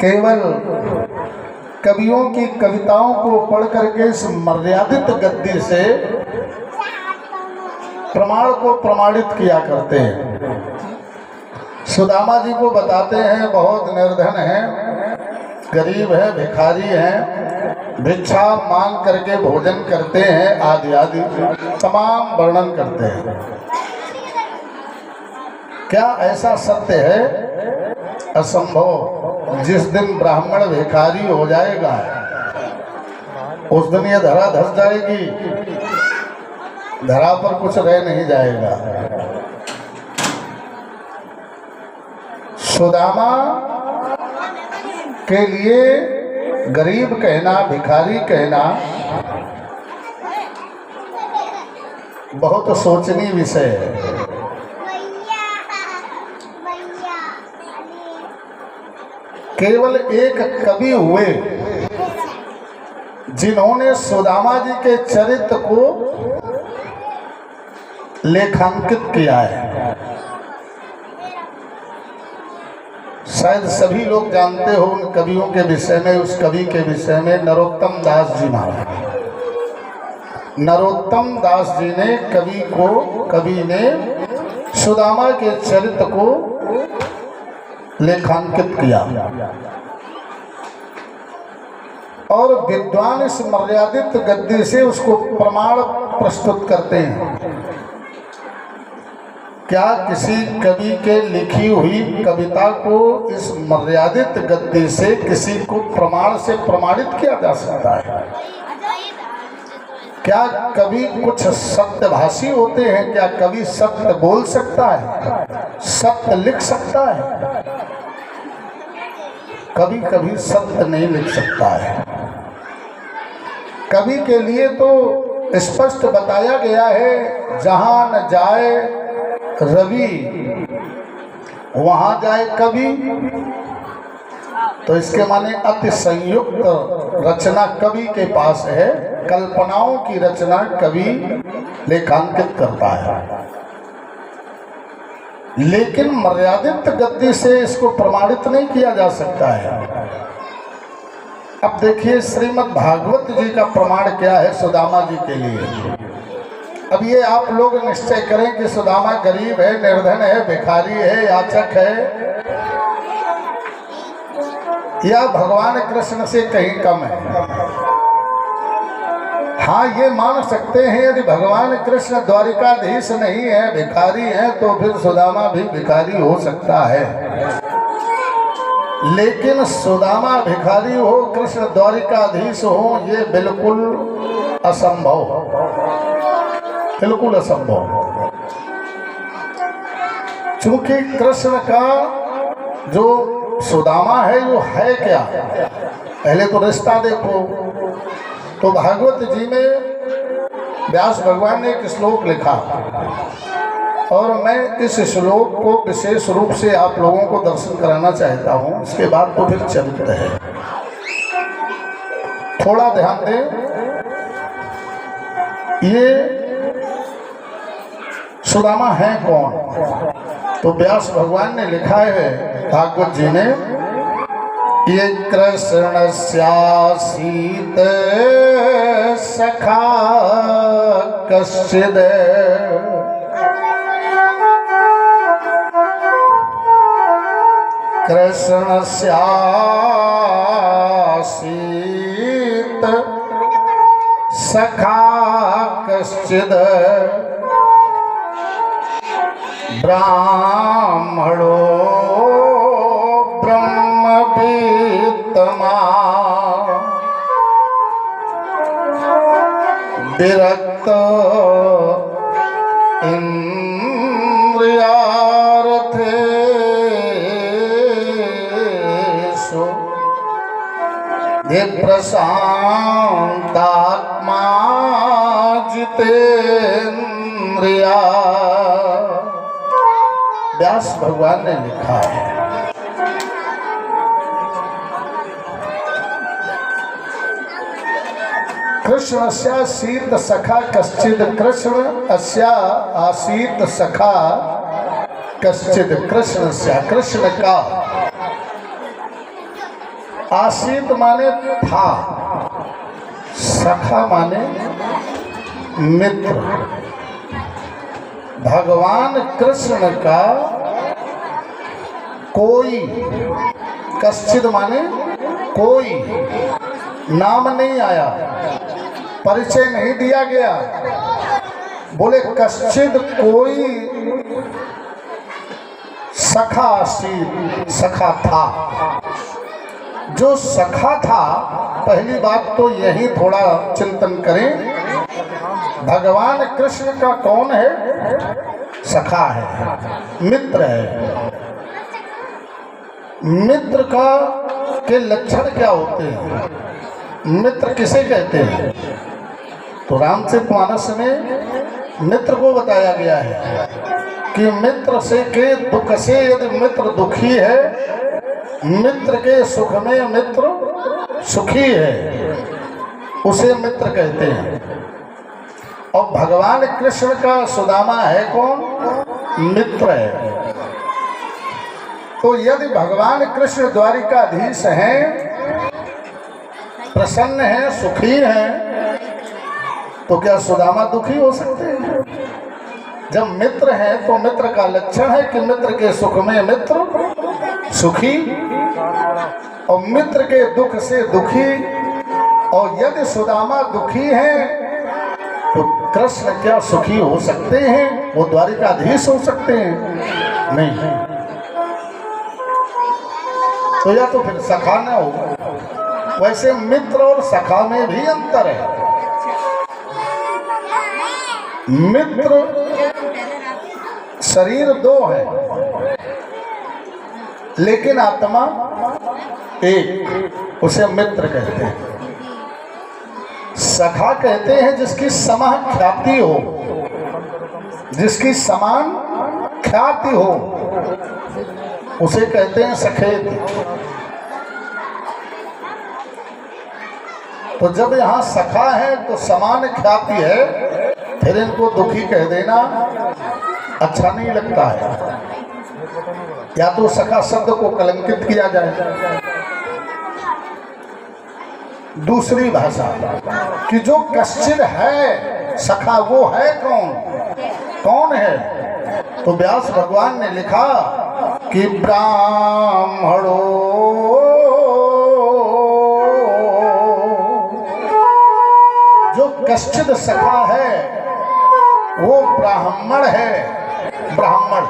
केवल कवियों की कविताओं को पढ़ करके इस मर्यादित गद्दी से प्रमाण को प्रमाणित किया करते हैं। सुदामा जी को बताते हैं बहुत निर्धन है, गरीब है, भिखारी है, भिक्षा मांग करके भोजन करते हैं, आदि आदि तमाम वर्णन करते हैं। क्या ऐसा सत्य है? असंभव। जिस दिन ब्राह्मण भिखारी हो जाएगा उस दिन ये धरा धस जाएगी, धरा पर कुछ रह नहीं जाएगा। सुदामा के लिए गरीब कहना, भिखारी कहना बहुत सोचनीय विषय है। केवल एक कवि हुए जिन्होंने सुदामा जी के चरित्र को लेखांकित किया है। शायद सभी लोग जानते हो उन कवियों के विषय में। उस कवि के विषय में नरोत्तम दास जी महाराज। नरोत्तम दास जी ने कवि ने सुदामा के चरित्र को लेखांकित किया और विद्वान इस मर्यादित गद्दी से उसको प्रमाण प्रस्तुत करते हैं। क्या किसी कवि के लिखी हुई कविता को इस मर्यादित गद्दी से किसी को प्रमाण से प्रमाणित किया जा सकता है? क्या कवि कुछ सत्यभाषी होते हैं? क्या कवि सत्य बोल सकता है, सत्य लिख सकता है? कभी कभी सत्य नहीं लिख सकता है। कवि के लिए तो स्पष्ट बताया गया है, जहां न जाए रवि वहां जाए कवि। तो इसके माने अति संयुक्त रचना कवि के पास है, कल्पनाओं की रचना कवि लेखांकित करता है। लेकिन मर्यादित गद्दी से इसको प्रमाणित नहीं किया जा सकता है। अब देखिए श्रीमद् भागवत जी का प्रमाण क्या है सुदामा जी के लिए। अब ये आप लोग निश्चय करें कि सुदामा गरीब है, निर्धन है, भिखारी है, याचक है, या भगवान कृष्ण से कहीं कम है। हाँ, ये मान सकते हैं यदि भगवान कृष्ण द्वारिकाधीश नहीं है, भिखारी है, तो फिर सुदामा भी भिखारी हो सकता है। लेकिन सुदामा भिखारी हो, कृष्ण द्वारिकाधीश हो, ये बिल्कुल असंभव, बिल्कुल असंभव। क्योंकि कृष्ण का जो सुदामा है वो है क्या? पहले तो रिश्ता देखो। तो भागवत जी में व्यास भगवान ने एक श्लोक लिखा और मैं इस श्लोक को विशेष रूप से आप लोगों को दर्शन कराना चाहता हूँ। इसके बाद तो फिर चरित्र है, थोड़ा ध्यान दें। ये सुदामा है कौन? तो व्यास भगवान ने लिखा है भागवत जी ने, ये कृष्ण स्यासीत सखा कश्चिद कृष्ण स्यासीत सखा कश्चिद ब्राह्मणो ब्रह्मवित्तमा विरक्त इंद्रियार्थेषु विप्रशान्तात्मा जितेन्द्रिया। व्यास भगवान ने लिखा है। कृष्ण अस्यासीत सखा कश्चिद, कृष्ण अस्या आसीत सखा कश्चिद, कृष्ण का आसीत माने था, सखा माने मित्र। भगवान कृष्ण का कोई, कश्चिद माने कोई, नाम नहीं आया, परिचय नहीं दिया गया। बोले कश्चिद कोई सखा आसीत, सखा था। जो सखा था, पहली बात तो यही थोड़ा चिंतन करें, भगवान कृष्ण का कौन है? सखा है, मित्र है। मित्र का के लक्षण क्या होते हैं? मित्र किसे कहते हैं? तो रामचरितमानस में मित्र को बताया गया है कि मित्र से के दुख से यदि मित्र दुखी है, मित्र के सुख में मित्र सुखी है, उसे मित्र कहते हैं। और भगवान कृष्ण का सुदामा है कौन? मित्र है। तो यदि भगवान कृष्ण द्वारिकाधीश हैं, प्रसन्न हैं, सुखी हैं, तो क्या सुदामा दुखी हो सकते हैं? जब मित्र हैं तो मित्र का लक्षण है कि मित्र के सुख में मित्र सुखी और मित्र के दुख से दुखी। और यदि सुदामा दुखी हैं तो कृष्ण क्या सुखी हो सकते हैं? वो द्वारिकाधीश हो सकते हैं? नहीं। तो या तो फिर सखा न हो। वैसे मित्र और सखा में भी अंतर है। मित्र शरीर दो है, लेकिन आत्मा एक, उसे मित्र कहते हैं। सखा कहते हैं जिसकी समान ख्याति हो, जिसकी समान ख्याति हो, उसे कहते हैं सखेत। तो जब यहाँ सखा है तो समान ख्याति है, फिर इनको दुखी कह देना अच्छा नहीं लगता है। या तो सखा शब्द को कलंकित किया जाए। दूसरी भाषा कि जो कश्चिद है सखा, वो है कौन? कौन है? तो व्यास भगवान ने लिखा कि ब्राह्मणो जो कश्चिद सखा है वो ब्राह्मण है। ब्राह्मण,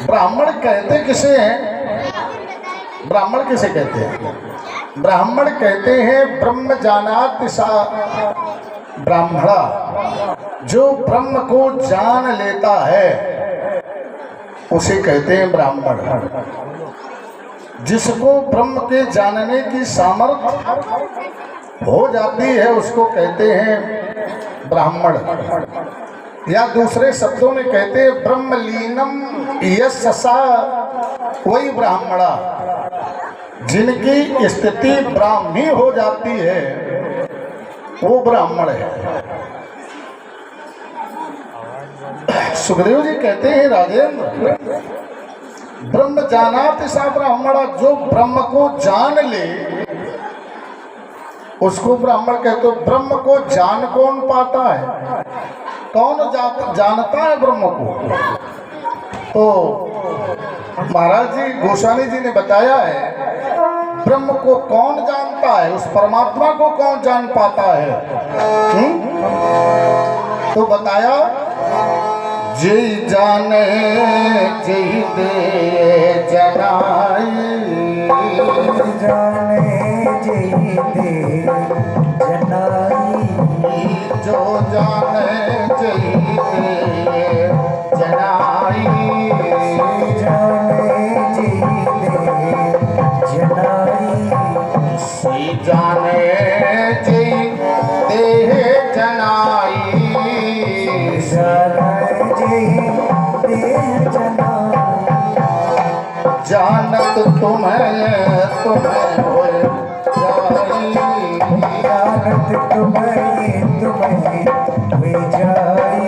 ब्राह्मण कहते किसे हैं? ब्राह्मण किसे कहते हैं? ब्राह्मण कहते हैं ब्रह्म जानाति सा ब्राह्मणा, जो ब्रह्म को जान लेता है उसे कहते हैं ब्राह्मण। जिसको ब्रह्म के जानने की सामर्थ्य हो जाती है उसको कहते हैं ब्राह्मण। या दूसरे शब्दों में कहते हैं ब्रह्मलीनम यस्सा, वही ब्राह्मणा। जिनकी स्थिति ब्राह्मी हो जाती है वो ब्राह्मण है। सुखदेव जी कहते हैं राजेंद्र, ब्रह्म जानाति सा ब्राह्मणा, जो ब्रह्म को जान ले उसको ब्राह्मण कहते। हो ब्रह्म को जान कौन पाता है? कौन जानता है ब्रह्म को? तो महाराज जी गोस्वामी जी ने बताया है ब्रह्म को कौन जानता है, उस परमात्मा को कौन जान पाता है? तो बताया जय जाने जय दे जनाई, जाने जय दे जनाई, जो जाने जय दे जनाई, जाने जय दे जनाई, सी जाने जय दे जनाई, जानत तुम्हें तुम्हें हो जाई, जानत तुम्हें तुम्हें हो जाई,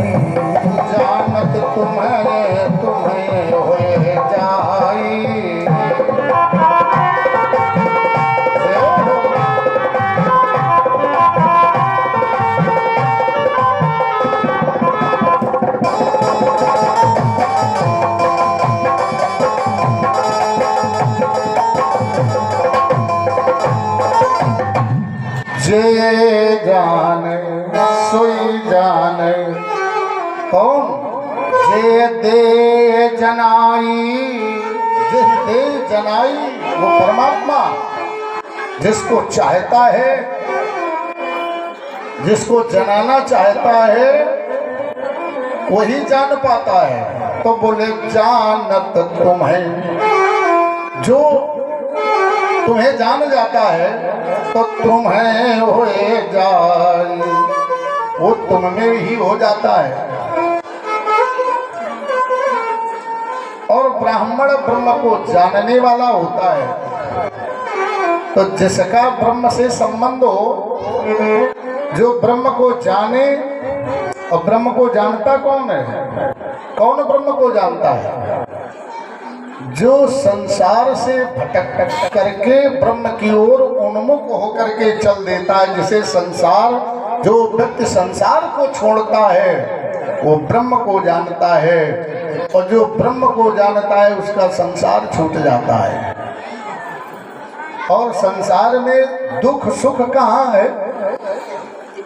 जानत तुम्हें तुम्हें हो जाई। जे जाने सोई जाने। कौन? जे दे जनाई, जिस दे जनाई वो परमात्मा जिसको चाहता है, जिसको जनाना चाहता है वही जान पाता है। तो बोले जानत तुम्हें, जो तुम्हें जान जाता है तो तुम्हें होए जाए, वो तुम में ही हो जाता है। और ब्राह्मण ब्रह्म को जानने वाला होता है। तो जिसका ब्रह्म से संबंध हो, जो ब्रह्म को जाने, और ब्रह्म को जानता कौन है? कौन ब्रह्म को जानता है? जो संसार से भटक करके ब्रह्म की ओर उन्मुख होकर के चल देता है, जिसे संसार, जो व्यक्ति संसार को छोड़ता है वो ब्रह्म को जानता है, और जो ब्रह्म को जानता है उसका संसार छूट जाता है। और संसार में दुख सुख कहाँ है?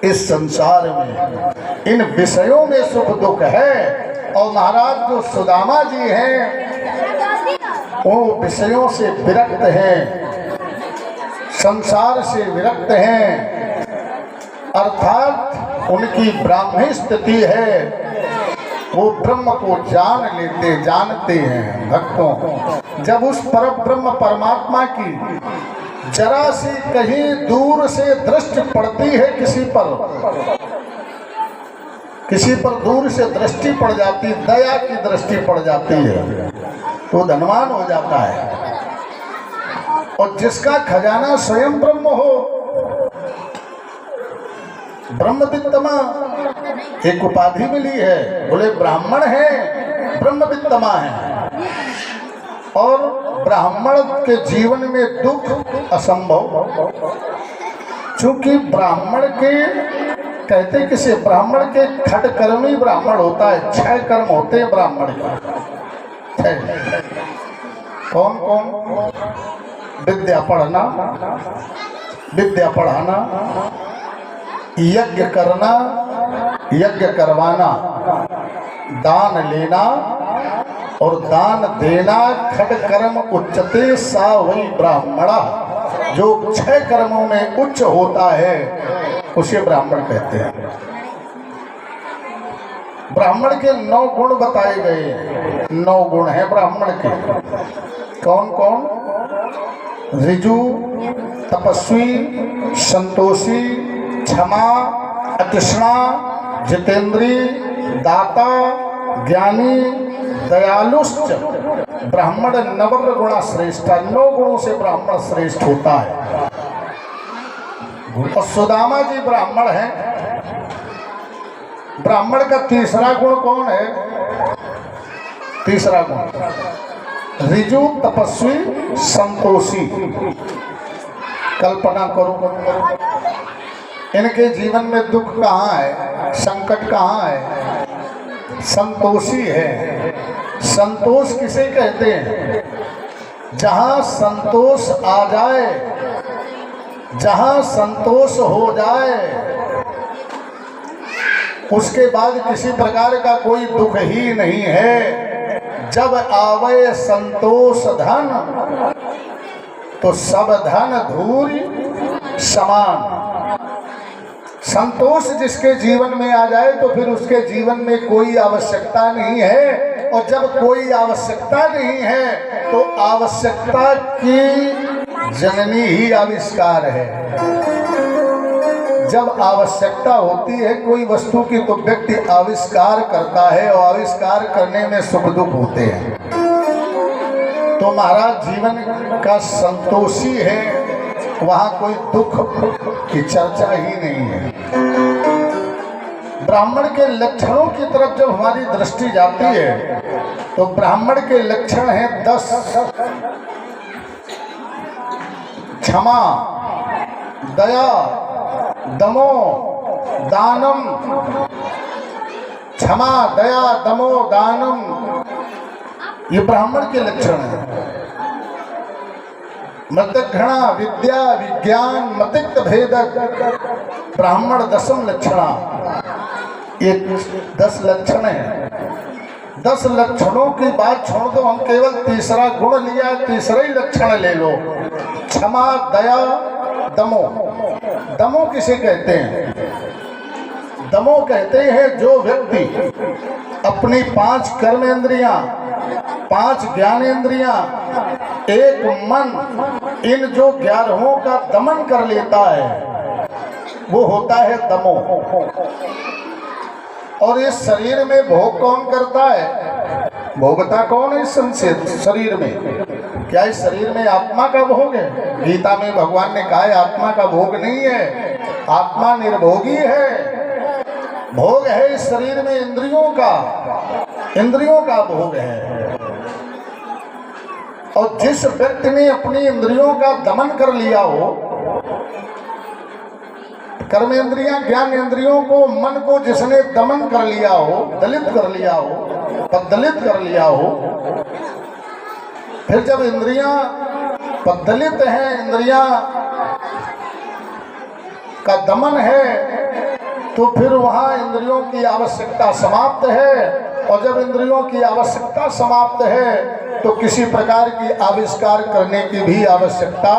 इस संसार में इन विषयों में सुख दुख है। और महाराज जो सुदामा जी हैं वो विषयों से विरक्त हैं, संसार से विरक्त हैं, अर्थात उनकी ब्राह्मी स्थिति है, वो ब्रह्म को जानते हैं भक्तों। जब उस पर ब्रह्म परमात्मा की जरा सी कहीं दूर से दृष्टि पड़ती है, किसी पर दूर से दृष्टि पड़ जाती, दया की दृष्टि पड़ जाती है, तो धनवान हो जाता है। और जिसका खजाना स्वयं ब्रह्म हो, ब्रह्मवित्तमा एक उपाधि मिली है, बोले ब्राह्मण है, ब्रह्मवित्तमा है। और ब्राह्मण के जीवन में दुख असंभव, चूंकि ब्राह्मण के कहते किसे, ब्राह्मण के खट कर्मी ब्राह्मण होता है, 6 कर्म होते हैं ब्राह्मण के। कौन कौन? विद्या पढ़ना, विद्या पढ़ाना, यज्ञ करना, यज्ञ करवाना, दान लेना और दान देना। खट कर्म उच्चते सा वही ब्राह्मणा, जो 6 कर्मों में उच्च होता है उसे ब्राह्मण कहते हैं। ब्राह्मण के 9 गुण बताए गए, 9 गुण हैं ब्राह्मण के। कौन कौन? ऋजु, तपस्वी, संतोषी, क्षमा, अतृष्णा, जितेंद्री, दाता, ज्ञानी, दयालुश्च। ब्राह्मण नवग्र गुणा श्रेष्ठ, 9 गुणों से ब्राह्मण श्रेष्ठ होता है। और सुदामा जी ब्राह्मण हैं। ब्राह्मण का तीसरा गुण कौन है? तीसरा गुण ऋजु, तपस्वी, संतोषी। कल्पना करो, इनके जीवन में दुख कहाँ है, संकट कहाँ है? संतोषी है। संतोष किसे कहते हैं? जहाँ संतोष आ जाए, जहाँ संतोष हो जाए, उसके बाद किसी प्रकार का कोई दुख ही नहीं है। जब आवे संतोष धन, तो सब धन धूल समान। संतोष जिसके जीवन में आ जाए तो फिर उसके जीवन में कोई आवश्यकता नहीं है। और जब कोई आवश्यकता नहीं है तो आवश्यकता की जननी ही आविष्कार है। जब आवश्यकता होती है कोई वस्तु की तो व्यक्ति आविष्कार करता है, और आविष्कार करने में सुख दुख होते हैं। तो महाराज जीवन का संतोषी है, वहाँ कोई दुख की चर्चा ही नहीं है। ब्राह्मण के लक्षणों की तरफ जब हमारी दृष्टि जाती है तो ब्राह्मण के लक्षण हैं 10। क्षमा, दया, दमो, दानम। क्षमा, दया, दमो, दानम, ये ब्राह्मण के लक्षण हैं। मतघृणा विद्या विज्ञान मतिक्त भेदक ब्राह्मण दशम लक्षणा। ये 10 लक्षण है। 10 लक्षणों की बात छोड़ दो, हम केवल तीसरा गुण लिया, तीसरा ही लक्षण ले लो। क्षमा, दया, दमो। दमो किसे कहते हैं? दमो कहते हैं जो व्यक्ति अपनी 5 कर्मेंद्रियां, 5 ज्ञानेंद्रियां, एक मन, इन जो 11 का दमन कर लेता है वो होता है दमो। और इस शरीर में भोग कौन करता है? भोगता कौन है इस शरीर में? क्या इस शरीर में आत्मा का भोग है? गीता में भगवान ने कहा है आत्मा का भोग नहीं है, आत्मा निर्भोगी है। भोग है इस शरीर में इंद्रियों का भोग है। और जिस व्यक्ति ने अपनी इंद्रियों का दमन कर लिया हो, कर्मेंद्रियां, ज्ञानेंद्रियों को, मन को जिसने दमन कर लिया हो, दलित कर लिया हो, पद्दलित कर लिया हो, फिर जब इंद्रियां पद्दलित हैं, इंद्रियां का दमन है, तो फिर वहां इंद्रियों की आवश्यकता समाप्त है। और जब इंद्रियों की आवश्यकता समाप्त है तो किसी प्रकार की आविष्कार करने की भी आवश्यकता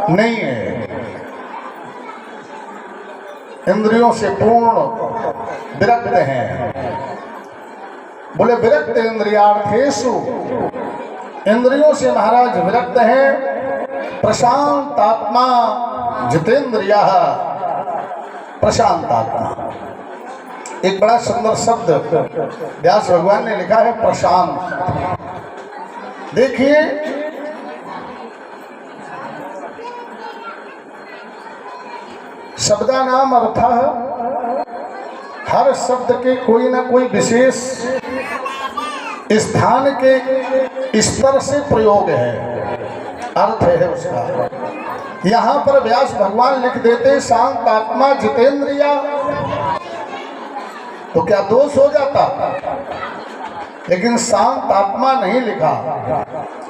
नहीं है। इंद्रियों से पूर्ण विरक्त हैं। बोले विरक्त इंद्रियार्थेषु, इंद्रियों से महाराज विरक्त हैं। प्रशांत आत्मा जितेंद्रिया, प्रशांत आत्मा। एक बड़ा सुंदर शब्द व्यास भगवान ने लिखा है, प्रशांत। देखिए शब्दानाम अर्थः, हर शब्द के कोई ना कोई विशेष स्थान के स्तर से प्रयोग है, अर्थ है उसका। यहाँ पर व्यास भगवान लिख देते शांत आत्मा जितेंद्रिया, तो क्या दोष हो जाता? लेकिन शांत आत्मा नहीं लिखा,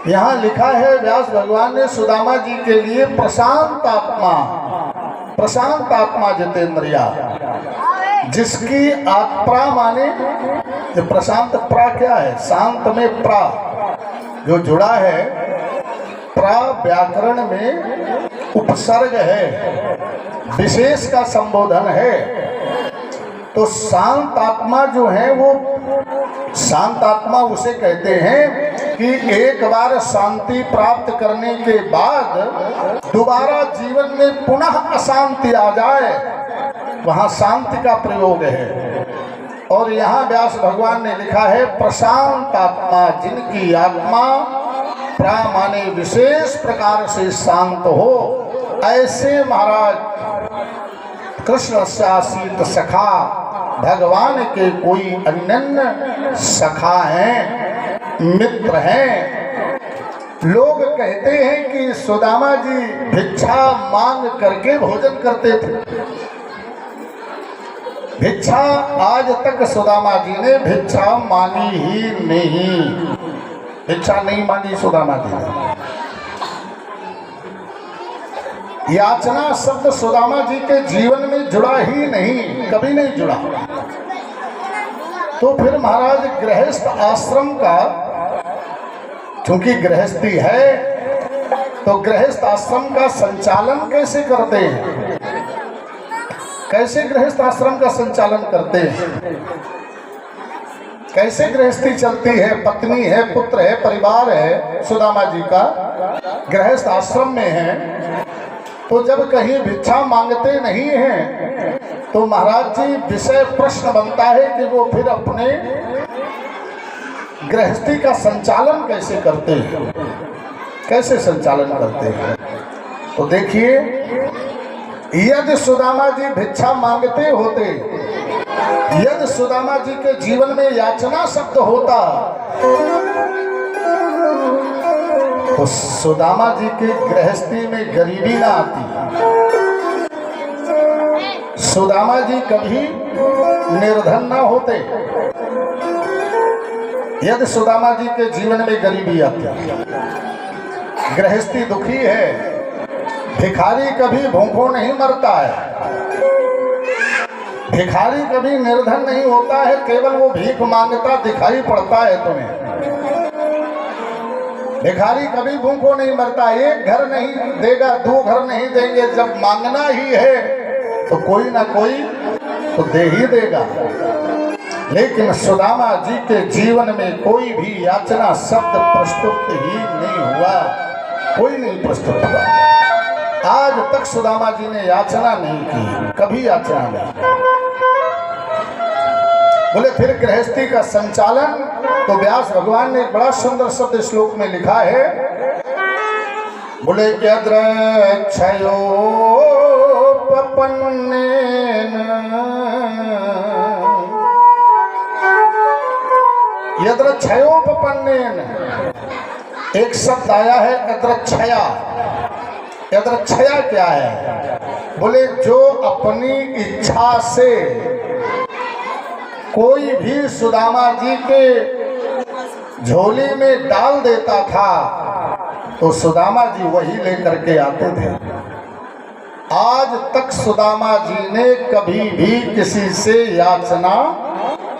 यहाँ लिखा है व्यास भगवान ने सुदामा जी के लिए प्रशांत आत्मा, प्रशांत आत्मा जितेंद्रिया, जिसकी आत्प्रा माने, जो प्रशांत प्रा क्या है? शांत में प्रा जो जुड़ा है, प्रा व्याकरण में उपसर्ग है, विशेष का संबोधन है। तो शांत आत्मा जो है वो, शांत आत्मा उसे कहते हैं कि एक बार शांति प्राप्त करने के बाद दोबारा जीवन में पुनः अशांति आ जाए, वहाँ शांति का प्रयोग है। और यहाँ व्यास भगवान ने लिखा है प्रशांत आत्मा, जिनकी आत्मा प्रा माने विशेष प्रकार से शांत हो, ऐसे महाराज कृष्ण शासित सखा, भगवान के कोई अनन्य सखा हैं, मित्र हैं। लोग कहते हैं कि सुदामा जी भिक्षा मांग करके भोजन करते थे। भिक्षा आज तक सुदामा जी ने भिक्षा मांगी ही नहीं, भिक्षा नहीं मांगी सुदामा जी ने। याचना शब्द सुदामा जी के जीवन में जुड़ा ही नहीं, कभी नहीं जुड़ा। तो फिर महाराज गृहस्थ आश्रम का, चूंकि गृहस्थी है तो गृहस्थ आश्रम का संचालन कैसे करते हैं? कैसे गृहस्थ आश्रम का संचालन करते हैं? कैसे गृहस्थी चलती है? पत्नी है, पुत्र है, परिवार है, सुदामा जी का गृहस्थ आश्रम में है। तो जब कहीं भिक्षा मांगते नहीं हैं तो महाराज जी विषय प्रश्न बनता है कि वो फिर अपने गृहस्थी का संचालन कैसे करते हैं, कैसे संचालन करते हैं। तो देखिए, यदि सुदामा जी भिक्षा मांगते होते, यदि सुदामा जी के जीवन में याचना शब्द होता, तो सुदामा जी की गृहस्थी में गरीबी ना आती, सुदामा जी कभी निर्धन ना होते। यदि सुदामा जी के जीवन में गरीबी आती, गृहस्थी दुखी है। भिखारी कभी भूखों नहीं मरता है, भिखारी कभी निर्धन नहीं होता है, केवल वो भीख मांगता दिखाई पड़ता है तुम्हें। भिखारी कभी भूखों नहीं मरता, एक घर नहीं देगा, दो घर नहीं देंगे, जब मांगना ही है तो कोई ना कोई तो दे ही देगा। लेकिन सुदामा जी के जीवन में कोई भी याचना शब्द प्रस्तुत ही नहीं हुआ, कोई नहीं प्रस्तुत हुआ। आज तक सुदामा जी ने याचना नहीं की, कभी याचना नहीं। बोले फिर गृहस्थी का संचालन, तो व्यास भगवान ने एक बड़ा सुंदर शब्द श्लोक में लिखा है। बोले यद्रक्षयो पपन्नेन, यद्रक्षयोपपन्नेन, एक शब्द आया है यद्रक्षया। यद्रक्षया क्या है? बोले जो अपनी इच्छा से कोई भी सुदामा जी के झोली में डाल देता था तो सुदामा जी वही लेकर के आते थे। आज तक सुदामा जी ने कभी भी किसी से याचना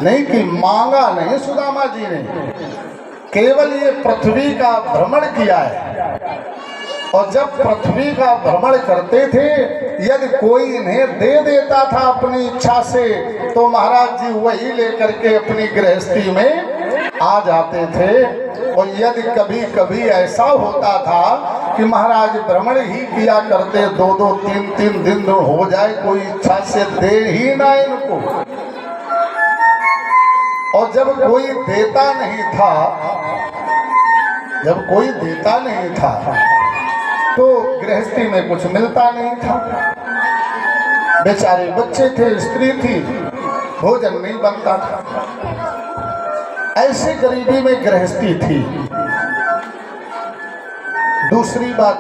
नहीं की, मांगा नहीं सुदामा जी ने, केवल ये पृथ्वी का भ्रमण किया है। और जब पृथ्वी का भ्रमण करते थे, यदि कोई इन्हें दे देता था अपनी इच्छा से, तो महाराज जी वही लेकर के अपनी गृहस्थी में आ जाते थे। और यदि कभी कभी ऐसा होता था कि महाराज भ्रमण ही किया करते, 2-2, 3-3 दिन हो जाए, कोई इच्छा से दे ही ना इनको। और जब कोई देता नहीं था, जब कोई देता नहीं था तो गृहस्थी में कुछ मिलता नहीं था। बेचारे बच्चे थे, स्त्री थी, भोजन नहीं बनता था, ऐसी गरीबी में गृहस्थी थी। दूसरी बात,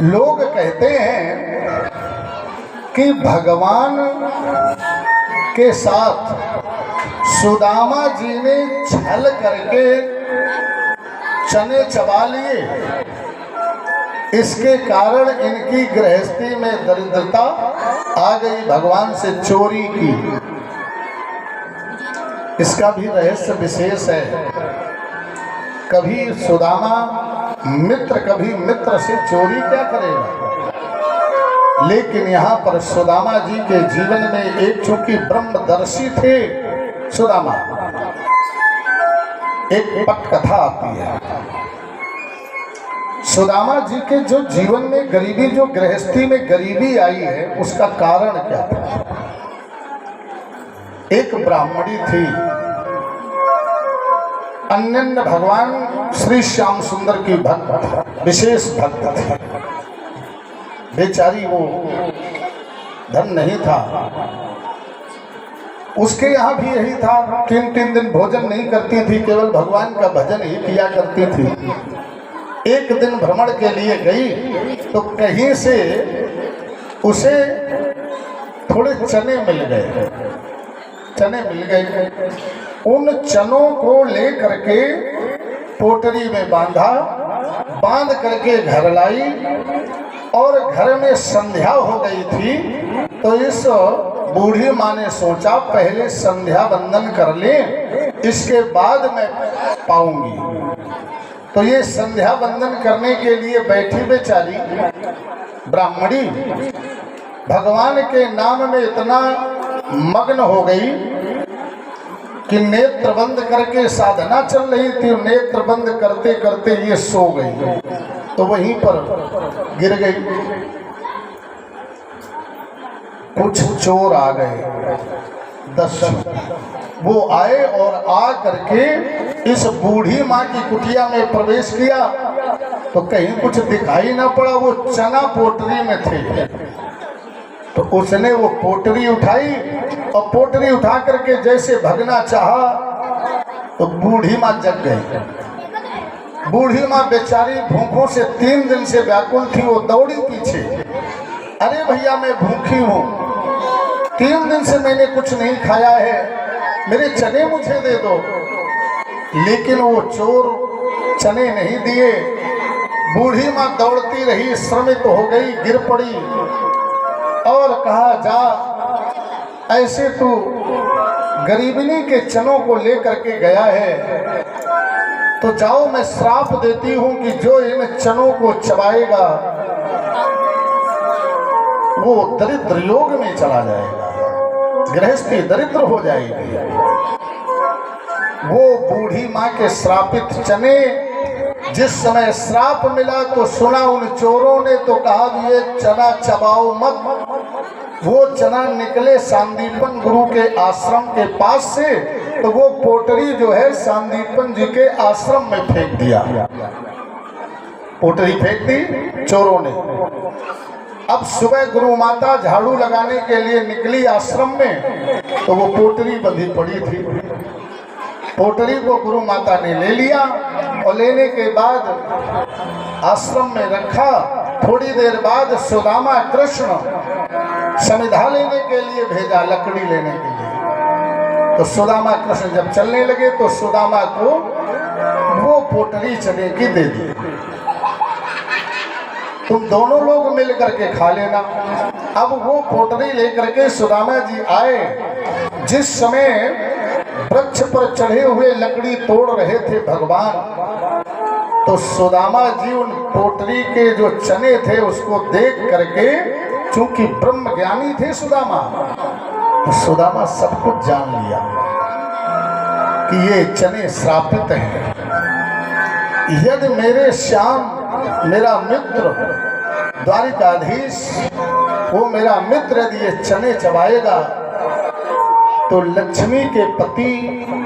लोग कहते हैं कि भगवान के साथ सुदामा जी ने छल करके चने चबा लिए, इसके कारण इनकी गृहस्थी में दरिद्रता आ गई, भगवान से चोरी की। इसका भी रहस्य विशेष है। कभी सुदामा मित्र, कभी मित्र से चोरी क्या करेगा। लेकिन यहाँ पर सुदामा जी के जीवन में एक चूंकि ब्रह्मदर्शी थे सुदामा, एक पटकथा आती है। सुदामा जी के जो जीवन में गरीबी, जो गृहस्थी में गरीबी आई है, उसका कारण क्या था? एक ब्राह्मणी थी, अन्य भगवान श्री श्याम सुंदर की भक्त, विशेष भक्त थी। बेचारी वो धन नहीं था, उसके यहाँ भी यही था, 3-3 दिन भोजन नहीं करती थी, केवल भगवान का भजन ही किया करती थी। एक दिन भ्रमण के लिए गई तो कहीं से उसे थोड़े चने मिल गए, चने मिल गए। उन चनों को ले करके पोटरी में बांधा, बांध करके घर लाई, और घर में संध्या हो गई थी। तो इस बूढ़ी माँ ने सोचा पहले संध्या वंदन कर ले, इसके बाद मैं पाऊंगी। तो ये संध्या वंदन करने के लिए बैठी बेचारी ब्राह्मणी भगवान के नाम में इतना मग्न हो गई कि नेत्र बंद करके साधना चल रही थी, नेत्र बंद करते करते ये सो गई, तो वहीं पर गिर गई। कुछ चोर आ गए, 10 वो आए और आ करके इस बूढ़ी माँ की कुटिया में प्रवेश किया तो कहीं कुछ दिखाई ना पड़ा, वो चना पोटरी में थे। तो उसने वो पोटरी उठाई और पोटरी उठा करके जैसे भगना चाहा तो बूढ़ी माँ जग गई। बूढ़ी माँ बेचारी भूखों से 3 दिन से व्याकुल थी, वो दौड़ी पीछे, अरे भैया मैं भूखी हूँ, 3 दिन से मैंने कुछ नहीं खाया है, मेरे चने मुझे दे दो। लेकिन वो चोर चने नहीं दिए। बूढ़ी माँ दौड़ती रही, श्रमित हो गई, गिर पड़ी और कहा, जा, ऐसे तू गरीबनी के चनों को लेकर के गया है तो जाओ, मैं श्राप देती हूं कि जो इन चनों को चबाएगा वो दरिद्र योग में चला जाएगा, गृहस्थी दरिद्र हो जाएगी। वो बूढ़ी माँ के श्रापित चने, जिस समय श्राप मिला तो सुना उन चोरों ने तो कहा ये चना चबाओ मत। वो चना निकले सांदीपन गुरु के आश्रम के पास से, तो वो पोटरी जो है सांदीपन जी के आश्रम में फेंक दिया। पोटरी फेंक दी चोरों ने। अब सुबह गुरु माता झाड़ू लगाने के लिए निकली आश्रम में, तो वो पोटरी बंधी पड़ी थी। पोटरी को गुरु माता ने ले लिया और लेने के बाद आश्रम में रखा। थोड़ी देर बाद सुदामा कृष्ण समिधा लेने के लिए भेजा, लकड़ी लेने के लिए। तो सुदामा कृष्ण जब चलने लगे तो सुदामा को वो पोटरी चने की दे दी, तुम दोनों लोग मिल करके खा लेना। अब वो पोटरी लेकर के सुदामा जी आए। जिस समय वृक्ष पर चढ़े हुए लकड़ी तोड़ रहे थे भगवान, तो सुदामा जी उन पोटरी के जो चने थे उसको देख करके, चूंकि ब्रह्म ज्ञानी थे सुदामा, तो सुदामा सब कुछ जान लिया कि ये चने श्रापित हैं। यदि मेरे श्याम, मेरा मित्र द्वारिकाधीश, वो मेरा मित्र यदि ये चने चबाएगा तो लक्ष्मी के पति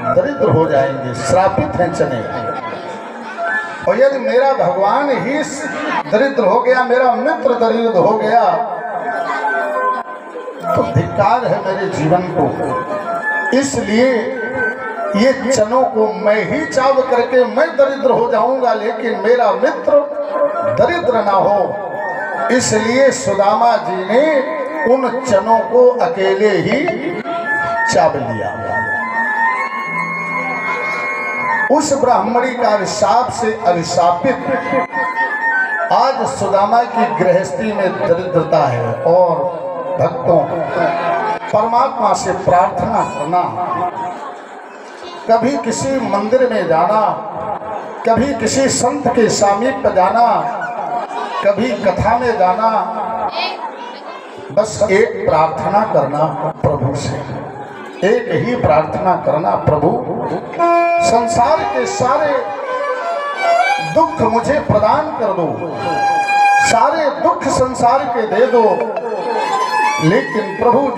दरिद्र हो जाएंगे, श्रापित हैं चने। और यदि मेरा भगवान ही दरिद्र हो गया, मेरा मित्र दरिद्र हो गया, तो धिक्कार है मेरे जीवन को। इसलिए ये चनों को मैं ही चाव करके मैं दरिद्र हो जाऊंगा, लेकिन मेरा मित्र दरिद्र ना हो। इसलिए सुदामा जी ने उन चनों को अकेले ही चाव लिया। उस ब्राह्मणी का अभिशाप से अभिशापित आज सुदामा की गृहस्थी में दरिद्रता है। और भक्तों, परमात्मा से प्रार्थना करना, कभी किसी मंदिर में जाना, कभी किसी संत के समीप जाना, कभी कथा में जाना, बस एक प्रार्थना करना प्रभु से, एक ही प्रार्थना करना, प्रभु संसार के सारे दुख मुझे प्रदान कर दो, सारे दुख संसार के दे दो, लेकिन प्रभु जो